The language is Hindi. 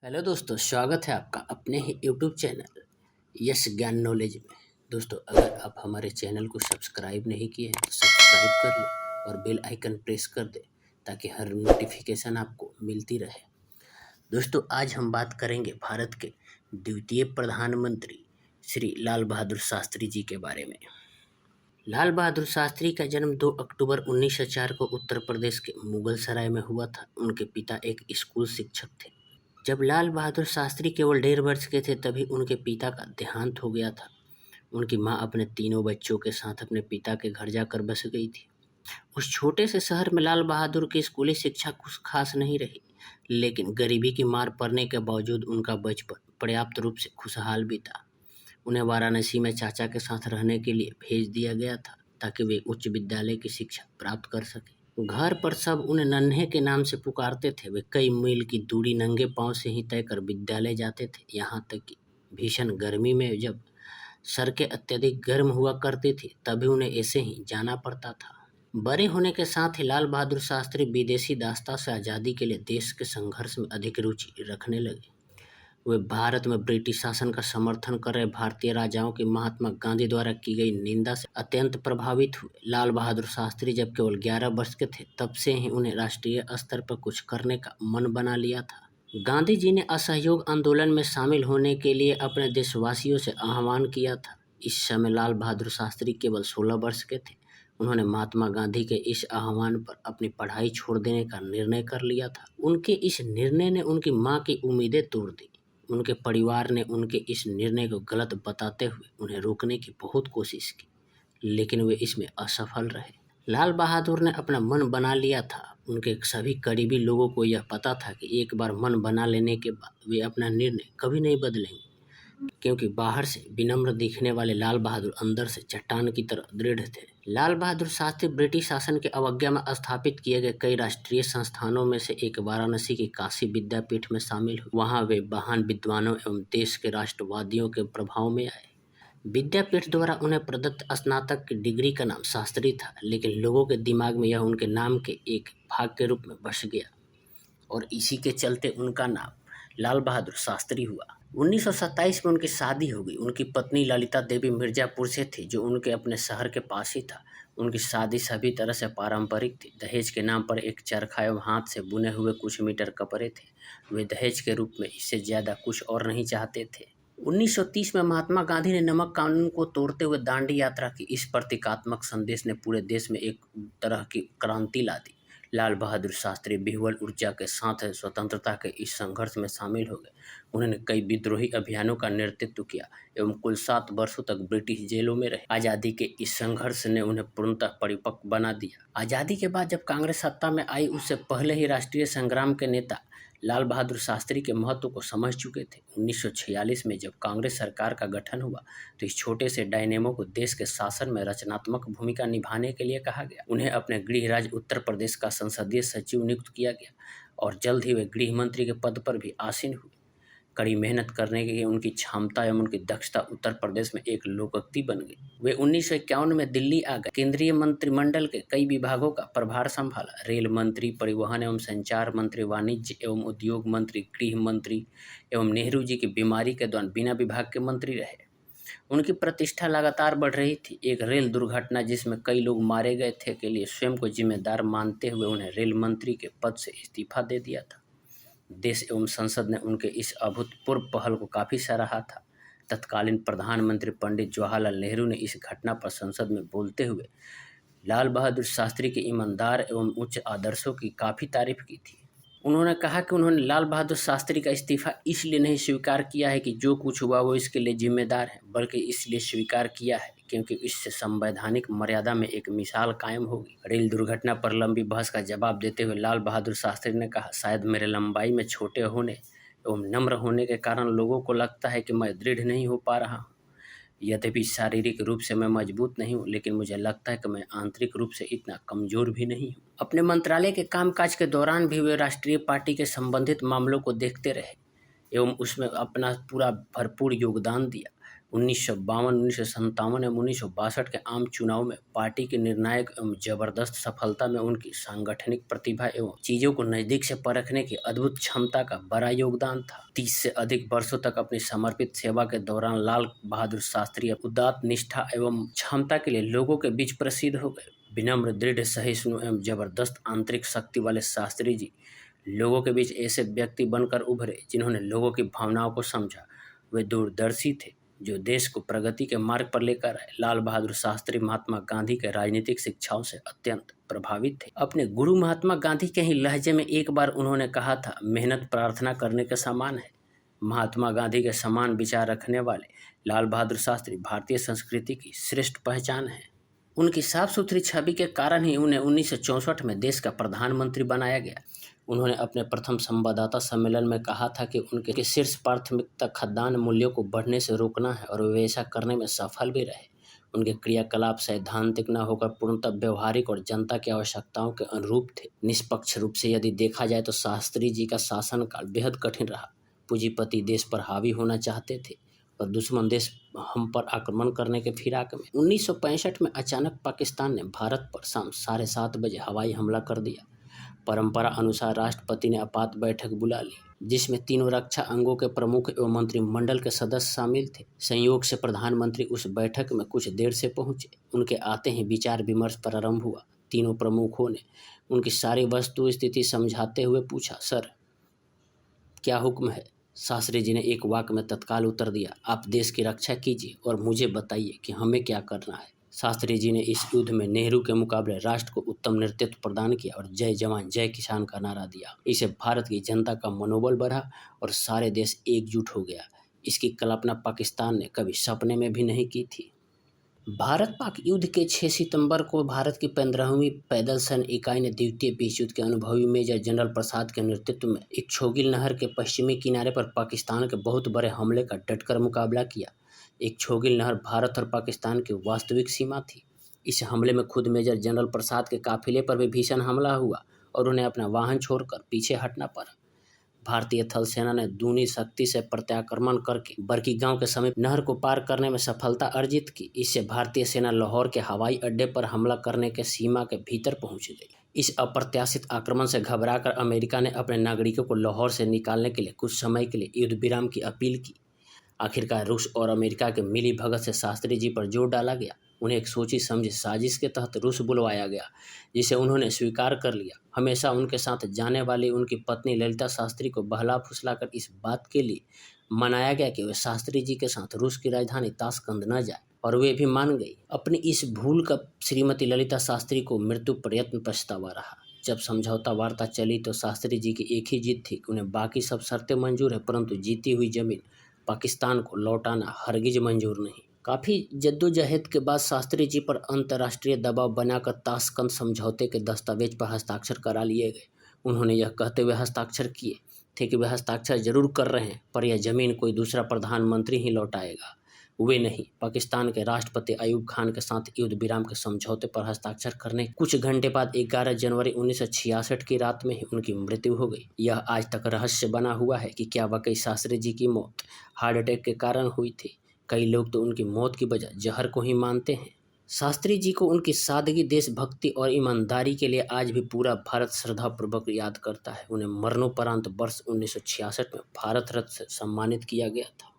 हेलो दोस्तों, स्वागत है आपका अपने ही यूट्यूब चैनल यश ज्ञान नॉलेज में। दोस्तों, अगर आप हमारे चैनल को सब्सक्राइब नहीं किए हैं तो सब्सक्राइब कर लें और बेल आइकन प्रेस कर दें ताकि हर नोटिफिकेशन आपको मिलती रहे। दोस्तों, आज हम बात करेंगे भारत के द्वितीय प्रधानमंत्री श्री लाल बहादुर शास्त्री जी के बारे में। लाल बहादुर शास्त्री का जन्म 2 अक्टूबर 1904 को उत्तर प्रदेश के मुगल सराय में हुआ था। उनके पिता एक स्कूल शिक्षक थे। जब लाल बहादुर शास्त्री केवल 1.5 वर्ष के थे तभी उनके पिता का देहांत हो गया था। उनकी मां अपने तीनों बच्चों के साथ अपने पिता के घर जाकर बस गई थी। उस छोटे से शहर में लाल बहादुर की स्कूली शिक्षा कुछ खास नहीं रही, लेकिन गरीबी की मार पड़ने के बावजूद उनका बचपन पर्याप्त रूप से खुशहाल बीता। उन्हें वाराणसी में चाचा के साथ रहने के लिए भेज दिया गया था ताकि वे उच्च विद्यालय की शिक्षा प्राप्त कर सकें। घर पर सब उन्हें नन्हे के नाम से पुकारते थे। वे कई मील की दूरी नंगे पांव से ही तय कर विद्यालय जाते थे। यहाँ तक कि भीषण गर्मी में जब सड़कें अत्यधिक गर्म हुआ करती थी तभी उन्हें ऐसे ही जाना पड़ता था। बड़े होने के साथ ही लाल बहादुर शास्त्री विदेशी दासता से आज़ादी के लिए देश के संघर्ष में अधिक रुचि रखने लगे। वे भारत में ब्रिटिश शासन का समर्थन कर रहे भारतीय राजाओं की महात्मा गांधी द्वारा की गई निंदा से अत्यंत प्रभावित हुए। लाल बहादुर शास्त्री जब केवल 11 वर्ष के थे तब से ही उन्हें राष्ट्रीय स्तर पर कुछ करने का मन बना लिया था। गांधी जी ने असहयोग आंदोलन में शामिल होने के लिए अपने देशवासियों से आह्वान किया था। इस समय लाल बहादुर शास्त्री केवल 16 वर्ष के थे। उन्होंने महात्मा गांधी के इस आह्वान पर अपनी पढ़ाई छोड़ देने का निर्णय कर लिया था। उनके इस निर्णय ने उनकी मां की उम्मीदें तोड़ दी। उनके परिवार ने उनके इस निर्णय को गलत बताते हुए उन्हें रोकने की बहुत कोशिश की, लेकिन वे इसमें असफल रहे। लाल बहादुर ने अपना मन बना लिया था। उनके सभी करीबी लोगों को यह पता था कि एक बार मन बना लेने के बाद वे अपना निर्णय कभी नहीं बदलेंगे, क्योंकि बाहर से विनम्र दिखने वाले लाल बहादुर अंदर से चट्टान की तरह दृढ़ थे। लाल बहादुर शास्त्री ब्रिटिश शासन की अवज्ञा में स्थापित किए गए कई राष्ट्रीय संस्थानों में से एक वाराणसी की काशी विद्यापीठ में शामिल हुए। वहां वे महान विद्वानों एवं देश के राष्ट्रवादियों के प्रभाव में आए। विद्यापीठ द्वारा उन्हें प्रदत्त स्नातक की डिग्री का नाम शास्त्री था, लेकिन लोगों के दिमाग में यह उनके नाम के एक भाग के रूप में बस गया और इसी के चलते उनका नाम लाल बहादुर शास्त्री हुआ। 1927 में उनकी शादी हो गई। उनकी पत्नी ललिता देवी मिर्जापुर से थी, जो उनके अपने शहर के पास ही था। उनकी शादी सभी तरह से पारंपरिक थी। दहेज के नाम पर एक चरखा एवं हाथ से बुने हुए कुछ मीटर कपड़े थे। वे दहेज के रूप में इससे ज्यादा कुछ और नहीं चाहते थे। 1930 में महात्मा गांधी ने नमक कानून को तोड़ते हुए दांडी यात्रा की। इस प्रतीकात्मक संदेश ने पूरे देश में एक तरह की क्रांति ला दी। लाल बहादुर शास्त्री विह्वल ऊर्जा के साथ स्वतंत्रता के इस संघर्ष में शामिल हो गए। उन्होंने कई विद्रोही अभियानों का नेतृत्व किया एवं कुल 7 वर्षों तक ब्रिटिश जेलों में रहे। आज़ादी के इस संघर्ष ने उन्हें पूर्णतः परिपक्व बना दिया। आज़ादी के बाद जब कांग्रेस सत्ता में आई, उससे पहले ही राष्ट्रीय संग्राम के नेता लाल बहादुर शास्त्री के महत्व को समझ चुके थे। 1946 में जब कांग्रेस सरकार का गठन हुआ तो इस छोटे से डायनेमो को देश के शासन में रचनात्मक भूमिका निभाने के लिए कहा गया। उन्हें अपने गृह राज्य उत्तर प्रदेश का संसदीय सचिव नियुक्त किया गया और जल्द ही वे गृह मंत्री के पद पर भी आसीन हुए। कड़ी मेहनत करने की उनकी क्षमता एवं उनकी दक्षता उत्तर प्रदेश में एक लोकोक्ति बन गई। वे 1951 में दिल्ली आ गए। केंद्रीय मंत्रिमंडल के कई विभागों का प्रभार संभाला। रेल मंत्री, परिवहन एवं संचार मंत्री, वाणिज्य एवं उद्योग मंत्री, गृह मंत्री एवं नेहरू जी की बीमारी के दौरान बिना विभाग के मंत्री रहे। उनकी प्रतिष्ठा लगातार बढ़ रही थी। एक रेल दुर्घटना जिसमें कई लोग मारे गए थे के लिए स्वयं को जिम्मेदार मानते हुए उन्हें रेल मंत्री के पद से इस्तीफा दे दिया था। देश एवं संसद ने उनके इस अभूतपूर्व पहल को काफ़ी सराहा था। तत्कालीन प्रधानमंत्री पंडित जवाहरलाल नेहरू ने इस घटना पर संसद में बोलते हुए लाल बहादुर शास्त्री के ईमानदार एवं उच्च आदर्शों की काफ़ी तारीफ की थी। उन्होंने कहा कि उन्होंने लाल बहादुर शास्त्री का इस्तीफा इसलिए नहीं स्वीकार किया है कि जो कुछ हुआ वो इसके लिए जिम्मेदार है, बल्कि इसलिए स्वीकार किया है क्योंकि इससे संवैधानिक मर्यादा में एक मिसाल कायम होगी। रेल दुर्घटना पर लंबी बहस का जवाब देते हुए लाल बहादुर शास्त्री ने कहा, शायद मेरे लंबाई में छोटे होने एवं नम्र होने के कारण लोगों को लगता है कि मैं दृढ़ नहीं हो पा रहा हूँ। यद्यपि शारीरिक रूप से मैं मजबूत नहीं हूँ, लेकिन मुझे लगता है कि मैं आंतरिक रूप से इतना कमजोर भी नहीं हूँ। अपने मंत्रालय के कामकाज के दौरान भी वे राष्ट्रीय पार्टी के संबंधित मामलों को देखते रहे एवं उसमें अपना पूरा भरपूर योगदान दिया। 1952, 1957 एवं 1962 के आम चुनाव में पार्टी की निर्णायक एवं जबरदस्त सफलता में उनकी सांगठनिक प्रतिभा एवं चीजों को नजदीक से परखने की अद्भुत क्षमता का बड़ा योगदान था। 30 से अधिक वर्षों तक अपनी समर्पित सेवा के दौरान लाल बहादुर शास्त्री उदात्त निष्ठा एवं क्षमता के लिए लोगों के बीच प्रसिद्ध हो गए। विनम्र, दृढ़, सहिष्णु एवं जबरदस्त आंतरिक शक्ति वाले शास्त्री जी लोगों के बीच ऐसे व्यक्ति बनकर उभरे जिन्होंने लोगों की भावनाओं को समझा। वे दूरदर्शी थे जो देश को प्रगति के मार्ग पर लेकर आए। लाल बहादुर शास्त्री महात्मा गांधी के राजनीतिक शिक्षाओं से अत्यंत प्रभावित थे। अपने गुरु महात्मा गांधी के ही लहजे में एक बार उन्होंने कहा था, मेहनत प्रार्थना करने के समान है। महात्मा गांधी के समान विचार रखने वाले लाल बहादुर शास्त्री भारतीय संस्कृति की श्रेष्ठ पहचान है। उनकी साफ सुथरी छवि के कारण ही उन्हें 1964 में देश का प्रधानमंत्री बनाया गया। उन्होंने अपने प्रथम संवाददाता सम्मेलन में कहा था कि उनके शीर्ष प्राथमिकता खाद्यान्न मूल्यों को बढ़ने से रोकना है और वे ऐसा करने में सफल भी रहे। उनके क्रियाकलाप सैद्धांतिक न होकर पूर्णतः व्यवहारिक और जनता की आवश्यकताओं के अनुरूप थे। निष्पक्ष रूप से यदि देखा जाए तो शास्त्री जी का शासनकाल बेहद कठिन रहा। पूंजीपति देश पर हावी होना चाहते थे और दुश्मन देश हम पर आक्रमण करने के फिराक में 1965 में अचानक पाकिस्तान ने भारत पर शाम 7:30 बजे हवाई हमला कर दिया। परंपरा अनुसार राष्ट्रपति ने आपात बैठक बुला ली जिसमें तीनों रक्षा अंगों के प्रमुख एवं मंत्रिमंडल के सदस्य शामिल थे। संयोग से प्रधानमंत्री उस बैठक में कुछ देर से पहुंचे। उनके आते ही विचार विमर्श प्रारंभ हुआ। तीनों प्रमुखों ने उनकी सारी वस्तु स्थिति समझाते हुए पूछा, सर क्या हुक्म है? शास्त्री जी ने एक वाक्य में तत्काल उत्तर दिया, आप देश की रक्षा कीजिए और मुझे बताइए कि हमें क्या करना है। शास्त्री जी ने इस युद्ध में नेहरू के मुकाबले राष्ट्र को उत्तम नेतृत्व प्रदान किया और जय जवान जय किसान का नारा दिया। इससे भारत की जनता का मनोबल बढ़ा और सारे देश एकजुट हो गया। इसकी कल्पना पाकिस्तान ने कभी सपने में भी नहीं की थी। भारत पाक युद्ध के 6 सितंबर को भारत की 15वीं पैदल सैन्य इकाई ने द्वितीय विश्व युद्ध के अनुभवी मेजर जनरल प्रसाद के नेतृत्व में इक्छोगिल नहर के पश्चिमी किनारे पर पाकिस्तान के बहुत बड़े हमले का डटकर मुकाबला किया। इक्छोगिल नहर भारत और पाकिस्तान की वास्तविक सीमा थी। इस हमले में खुद मेजर जनरल प्रसाद के काफिले पर भी भीषण हमला हुआ और उन्हें अपना वाहन छोड़कर पीछे हटना पड़ा। भारतीय थल सेना ने दूनी शक्ति से प्रत्याक्रमण करके बरकी गांव के समीप नहर को पार करने में सफलता अर्जित की। इससे भारतीय सेना लाहौर के हवाई अड्डे पर हमला करने के सीमा के भीतर पहुंच गई। इस अप्रत्याशित आक्रमण से घबराकर अमेरिका ने अपने नागरिकों को लाहौर से निकालने के लिए कुछ समय के लिए युद्ध विराम की अपील की। आखिरकार रूस और अमेरिका के मिली भगत से शास्त्री जी पर जोर डाला गया। उन्हें एक सोची समझी साजिश के तहत रूस बुलवाया गया जिसे उन्होंने स्वीकार कर लिया। हमेशा उनके साथ जाने वाली उनकी पत्नी ललिता शास्त्री को बहला फुसलाकर इस बात के लिए मनाया गया कि वे शास्त्री जी के साथ रूस की राजधानी ताशकंद न जाए और वे भी मान गई। अपनी इस भूल का श्रीमती ललिता शास्त्री को मृत्यु प्रयत्न पछतावा रहा। जब समझौता वार्ता चली तो शास्त्री जी की एक ही जिद थी कि उन्हें बाकी सब शर्तें मंजूर है परंतु जीती हुई जमीन पाकिस्तान को लौटाना हरगिज मंजूर नहीं। काफ़ी जद्दोजहद के बाद शास्त्री जी पर अंतर्राष्ट्रीय दबाव बनाकर ताशकंद समझौते के दस्तावेज पर हस्ताक्षर करा लिए गए। उन्होंने यह कहते हुए हस्ताक्षर किए थे कि वे हस्ताक्षर जरूर कर रहे हैं पर यह जमीन कोई दूसरा प्रधानमंत्री ही लौटाएगा, वे नहीं। पाकिस्तान के राष्ट्रपति अयूब खान के साथ युद्ध विराम के समझौते पर हस्ताक्षर करने कुछ घंटे बाद 11 जनवरी 1966 की रात में ही उनकी मृत्यु हो गई। यह आज तक रहस्य बना हुआ है कि क्या वाकई शास्त्री जी की मौत हार्ट अटैक के कारण हुई थी। कई लोग तो उनकी मौत की वजह जहर को ही मानते हैं। शास्त्री जी को उनकी सादगी, देशभक्ति और ईमानदारी के लिए आज भी पूरा भारत श्रद्धापूर्वक याद करता है। उन्हें मरणोपरांत वर्ष 1966 में भारत रत्न से सम्मानित किया गया था।